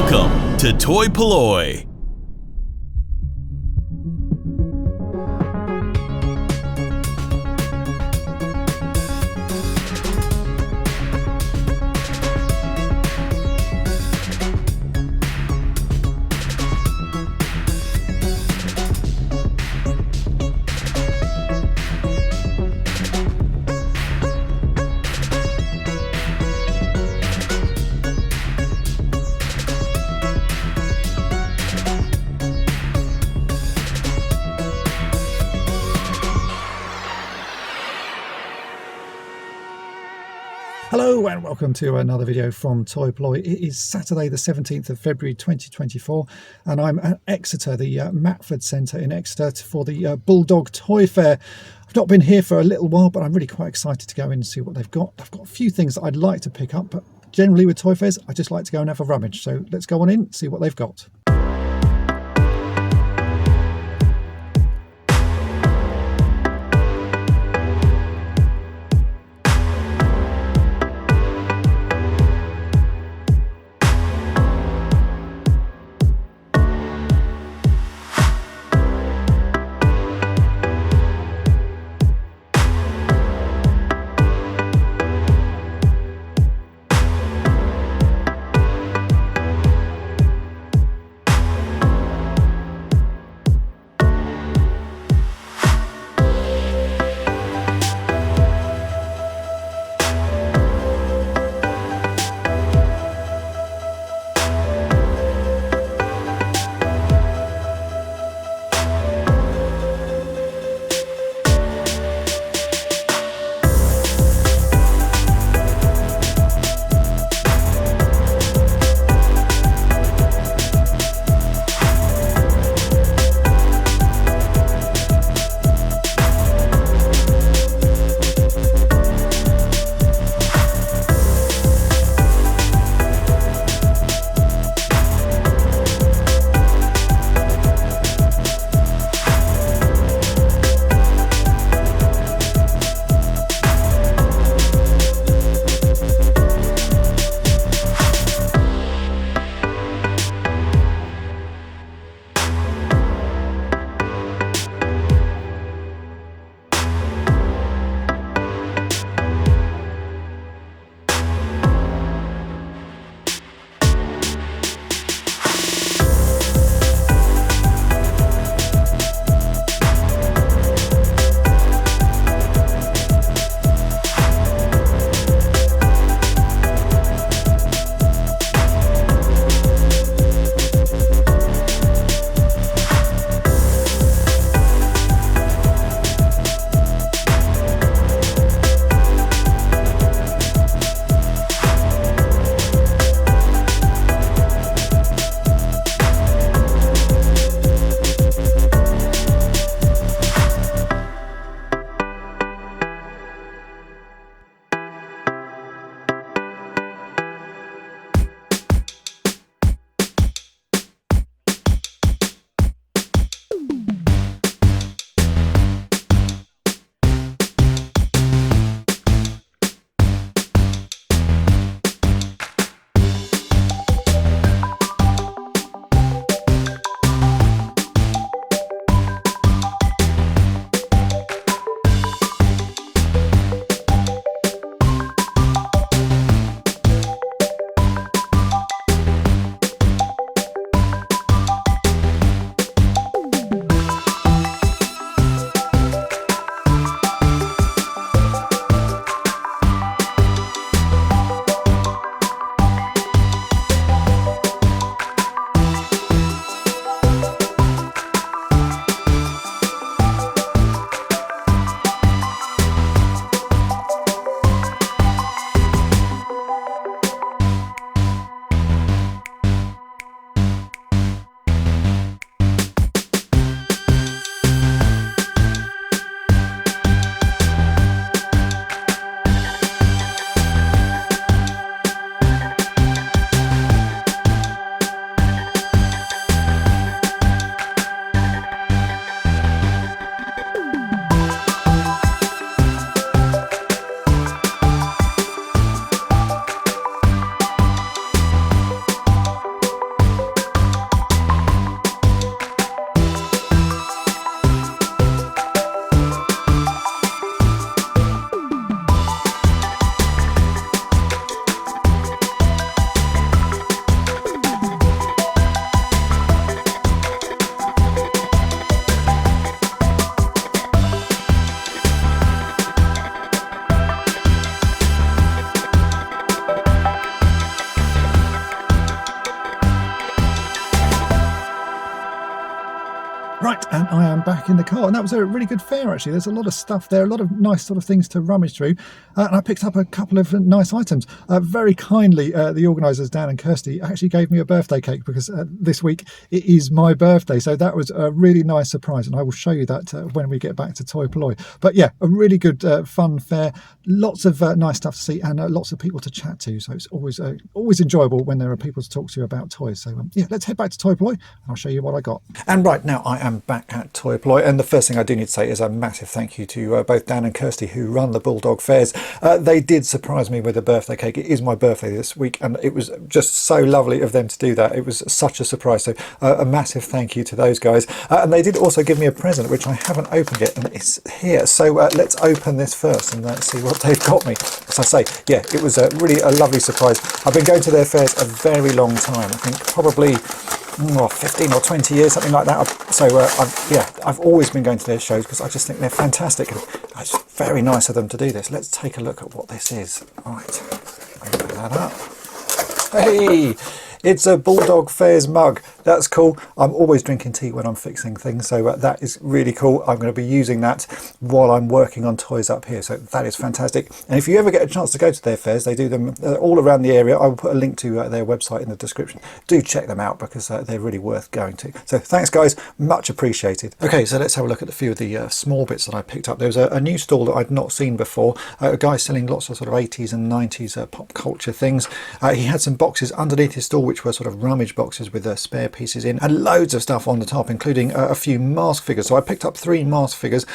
Welcome to Toy Polloi. Hello and welcome to another video from Toy Polloi. It is Saturday the 17th of February 2024 and I'm at Exeter, the Matford Centre in Exeter for the Bulldog Toy Fair. I've not been here for a little while, but I'm really quite excited to go in and see what they've got. I've got a few things that I'd like to pick up, but generally with toy fairs I just like to go and have a rummage. So let's go on in, see what they've got. Right, and I am back in the car, and that was a really good fair actually. There's a lot of stuff there, a lot of nice sort of things to rummage through, and I picked up a couple of nice items. Very kindly, the organisers, Dan and Kirsty, actually gave me a birthday cake because this week it is my birthday, so that was a really nice surprise, and I will show you that when we get back to Toy Polloi. But yeah, a really good fun fair, lots of nice stuff to see, and lots of people to chat to, so it's always enjoyable when there are people to talk to about toys. So yeah, let's head back to Toy Polloi and I'll show you what I got. And right now I am back at Toy Polloi, and the first thing I do need to say is a massive thank you to both Dan and Kirsty who run the Bulldog Fairs. They did surprise me with a birthday cake. It is my birthday this week, and it was just so lovely of them to do that. It was such a surprise, so a massive thank you to those guys. And they did also give me a present which I haven't opened yet, and it's here, so let's open this first and see what they've got me. As I say, yeah, it was really a lovely surprise. I've been going to their fairs a very long time, I think probably 15 or 20 years, something like that. So I've always been going to their shows because I just think they're fantastic, and it's very nice of them to do this. Let's take a look at what this is. Right, open that up. Hey, it's a Bulldog Fairs mug. That's cool. I'm always drinking tea when I'm fixing things, so that is really cool. I'm going to be using that while I'm working on toys up here, so that is fantastic. And if you ever get a chance to go to their fairs, they do them all around the area. I will put a link to their website in the description. Do check them out because they're really worth going to. So thanks guys, much appreciated. Okay, so let's have a look at a few of the small bits that I picked up. There was a new stall that I'd not seen before, a guy selling lots of sort of 80s and 90s pop culture things. He had some boxes underneath his stall which were sort of rummage boxes with spare pieces in, and loads of stuff on the top, including a few mask figures. So I picked up 3 mask figures.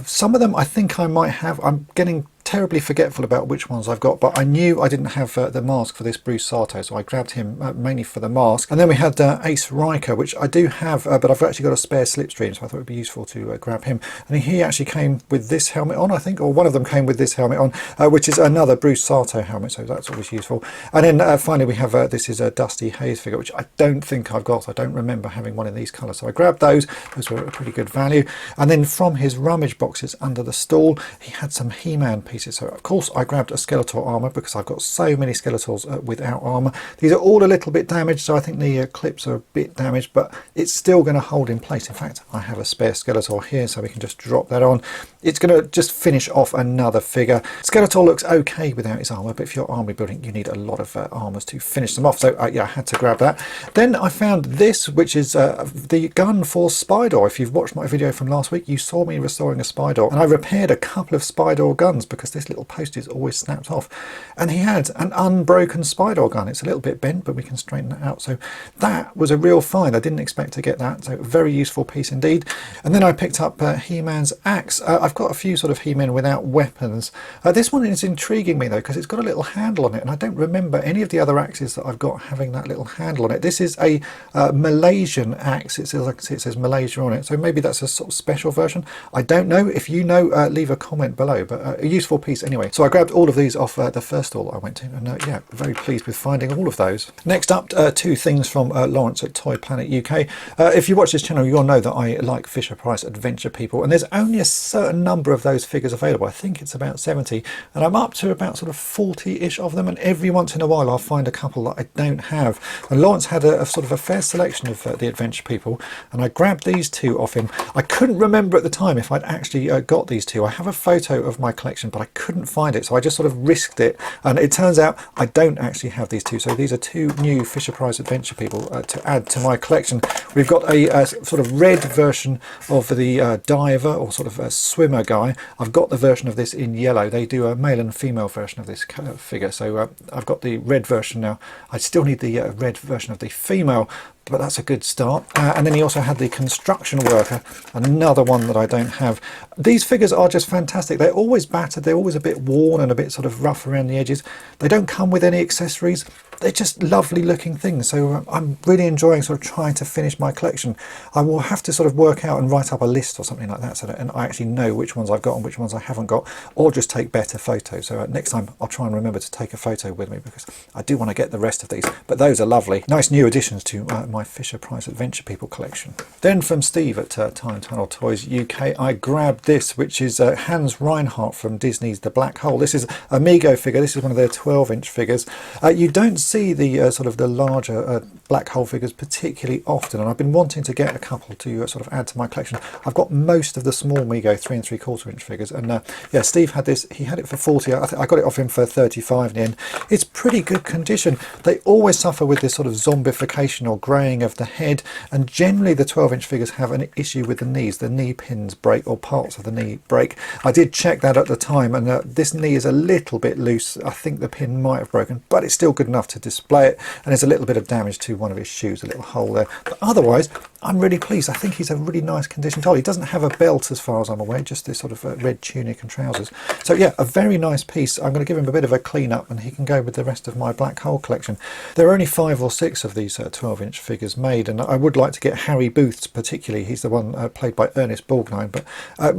Some of them I think I might have. I'm getting terribly forgetful about which ones I've got, but I knew I didn't have the mask for this Bruce Sato, so I grabbed him mainly for the mask. And then we had Ace Riker, which I do have, but I've actually got a spare slipstream, so I thought it would be useful to grab him. And he actually came with this helmet on, I think, or one of them came with this helmet on, which is another Bruce Sato helmet, so that's always useful. And then finally we have this is a Dusty Hayes figure, which I don't think I've got. I don't remember having one in these colours, so I grabbed those. Those were a pretty good value. And then from his rummage boxes under the stall, he had some He-Man pieces. So of course I grabbed a Skeletor armour because I've got so many Skeletors without armour. These are all a little bit damaged, so I think the clips are a bit damaged, but it's still going to hold in place. In fact, I have a spare Skeletor here, so we can just drop that on. It's going to just finish off another figure. Skeletor looks okay without his armour, but if you're army building, you need a lot of armours to finish them off. So yeah, I had to grab that. Then I found this, which is the gun for Spydor. If you've watched my video from last week, you saw me restoring a Spydor, and I repaired a couple of Spydor guns because this little post is always snapped off, and he had an unbroken Spydor gun. It's a little bit bent, but we can straighten that out. So that was a real find. I didn't expect to get that, so a very useful piece indeed. And then I picked up He-Man's axe. I've got a few sort of He-Men without weapons. This one is intriguing me though because it's got a little handle on it, and I don't remember any of the other axes that I've got having that little handle on it. This is a Malaysian axe. It says, like I see, it says Malaysia on it, so maybe that's a sort of special version. I don't know. If you know, leave a comment below, but a useful piece anyway. So I grabbed all of these off the first stall I went to, and yeah, very pleased with finding all of those. Next up, 2 things from Lawrence at Toy Planet UK. If you watch this channel, you'll know that I like Fisher-Price adventure people, and there's only a certain number of those figures available. I think it's about 70, and I'm up to about sort of 40-ish of them, and every once in a while I'll find a couple that I don't have. And Lawrence had a sort of a fair selection of the adventure people, and I grabbed these 2 off him. I couldn't remember at the time if I'd actually got these 2. I have a photo of my collection, but I couldn't find it, so I just sort of risked it, and it turns out I don't actually have these 2. So these are 2 new Fisher-Price adventure people to add to my collection. We've got a sort of red version of the diver, or sort of a swimmer guy. I've got the version of this in yellow. They do a male and female version of this figure, so I've got the red version now. I still need the red version of the female, but that's a good start. And then he also had the construction worker, another one that I don't have. These figures are just fantastic. They're always battered, they're always a bit worn and a bit sort of rough around the edges. They don't come with any accessories. They're just lovely looking things, so I'm really enjoying sort of trying to finish my collection. I will have to sort of work out and write up a list or something like that, so that and I actually know which ones I've got and which ones I haven't got, or just take better photos. So next time I'll try and remember to take a photo with me, because I do want to get the rest of these. But those are lovely, nice new additions to my Fisher-Price Adventure People collection. Then from Steve at Time Tunnel Toys UK, I grabbed this, which is Hans Reinhardt from Disney's The Black Hole. This is a Mego figure. This is one of their 12-inch figures. You don't see the sort of the larger black hole figures particularly often, and I've been wanting to get a couple to sort of add to my collection. I've got most of the small Mego 3 3/4 inch figures, and yeah, Steve had this. He had it for 40. I think I got it off him for 35 in the end. It's pretty good condition. They always suffer with this sort of zombification or greying of the head, and generally the 12-inch figures have an issue with the knees. The knee pins break, or parts of the knee break. I did check that at the time, and this knee is a little bit loose. I think the pin might have broken, but it's still good enough to display it, and there's a little bit of damage to one of his shoes, a little hole there, but otherwise I'm really pleased. I think he's a really nice condition toy. He doesn't have a belt as far as I'm aware, just this sort of red tunic and trousers. So yeah, a very nice piece. I'm going to give him a bit of a clean up, and he can go with the rest of my black hole collection. There are only 5 or 6 of these 12-inch figures made, and I would like to get Harry Booth's particularly. He's the one played by Ernest Borgnine, but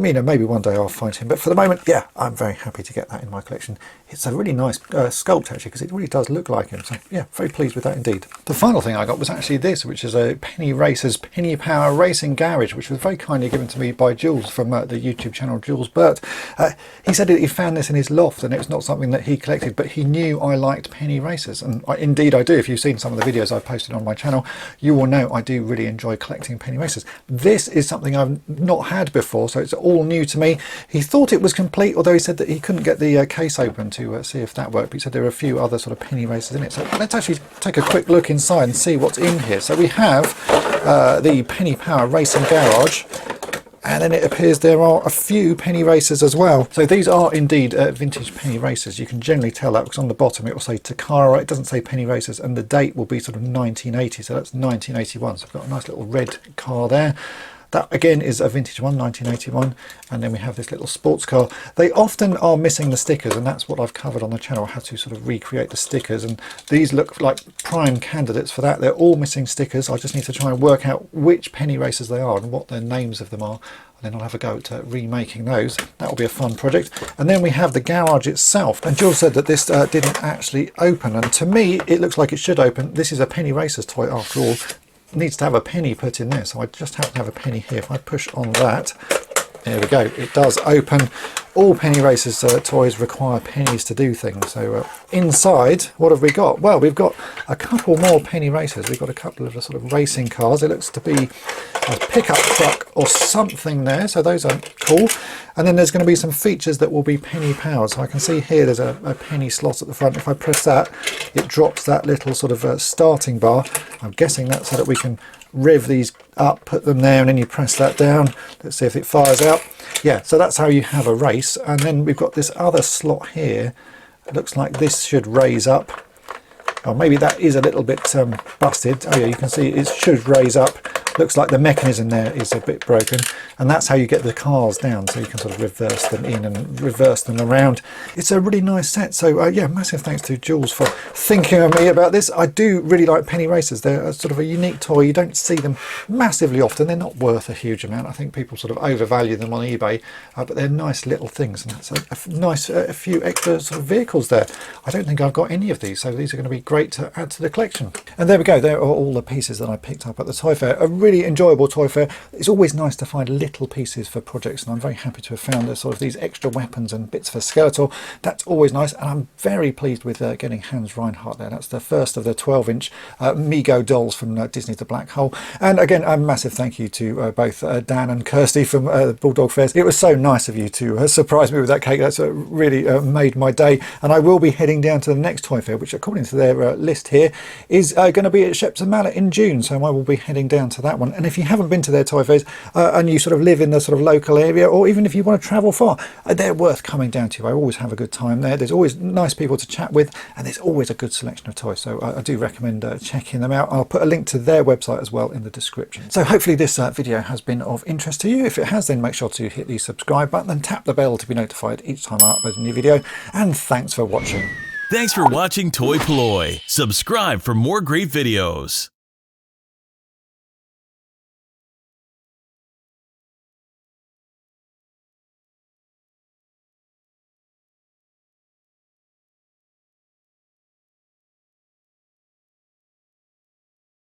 you know, maybe one day I'll find him. But for the moment, yeah, I'm very happy to get that in my collection. It's a really nice sculpt actually, because it really does look like him. So yeah, very pleased with that indeed. The final thing I got was actually this, which is a Penny Racers Penny Power Racing Garage, which was very kindly given to me by Jules from the YouTube channel Jules Burt. He said that he found this in his loft, and it's not something that he collected, but he knew I liked penny racers, and indeed I do. If you've seen some of the videos I've posted on my channel, you will know I do really enjoy collecting penny racers. This is something I've not had before, so it's all new to me. He thought it was complete, although he said that he couldn't get the case open to see if that worked, but he said there are a few other sort of penny racers in it. So let's actually take a quick look inside and see what's in here. So we have the Penny Power Racing Garage, and then it appears there are a few penny racers as well. So these are indeed vintage penny racers. You can generally tell that because on the bottom it will say Takara, it doesn't say penny racers, and the date will be sort of 1980, so that's 1981. So I've got a nice little red car there. That again is a vintage one, 1981, and then we have this little sports car. They often are missing the stickers, and that's what I've covered on the channel, how to sort of recreate the stickers, and these look like prime candidates for that. They're all missing stickers. I just need to try and work out which penny racers they are and what the names of them are, and then I'll have a go at remaking those. That will be a fun project. And then we have the garage itself, and Jules said that this didn't actually open, and to me it looks like it should open. This is a penny racers toy after all. Needs to have a penny put in there, so I just happen to have a penny here. If I push on that, there we go, it does open. All penny racers toys require pennies to do things. So inside, what have we got? Well, we've got a couple more penny racers. We've got a couple of the sort of racing cars. It looks to be a pickup truck or something there, so those are cool. And then there's going to be some features that will be penny powered. So I can see here there's a penny slot at the front. If I press that, it drops that little sort of starting bar. I'm guessing that's so that we can rev these up, put them there, and then you press that down. Let's see if it fires out. Yeah, so that's how you have a race. And then we've got this other slot here. It looks like this should raise up. Oh, maybe that is a little bit busted. Oh yeah, you can see it should raise up. Looks like the mechanism there is a bit broken, and that's how you get the cars down, so you can sort of reverse them in and reverse them around. It's a really nice set. So yeah, massive thanks to Jules for thinking of me about this. I do really like penny racers. They're sort of a unique toy. You don't see them massively often. They're not worth a huge amount. I think people sort of overvalue them on eBay, but they're nice little things, and that's a nice a few extra sort of vehicles there. I don't think I've got any of these, so these are going to be great to add to the collection. And there we go. There are all the pieces that I picked up at the toy fair. A really enjoyable toy fair. It's always nice to find little pieces for projects, and I'm very happy to have found sort of these extra weapons and bits for Skeletor. That's always nice, and I'm very pleased with getting Hans Reinhardt there. That's the first of the 12-inch Mego dolls from Disney's The Black Hole. And again, a massive thank you to both Dan and Kirsty from Bulldog Fairs. It was so nice of you to surprise me with that cake. That's really made my day. And I will be heading down to the next toy fair, which according to their list here is going to be at Shepton Mallet in June, so I will be heading down to that one. And if you haven't been to their toy fairs and you sort of live in the sort of local area, or even if you want to travel far, they're worth coming down to. I always have a good time there. There's always nice people to chat with, and there's always a good selection of toys, so I do recommend checking them out. I'll put a link to their website as well in the description. So hopefully this video has been of interest to you. If it has, then make sure to hit the subscribe button and tap the bell to be notified each time I upload a new video. And thanks for watching. Thanks for watching Toy Polloi. Subscribe for more great videos.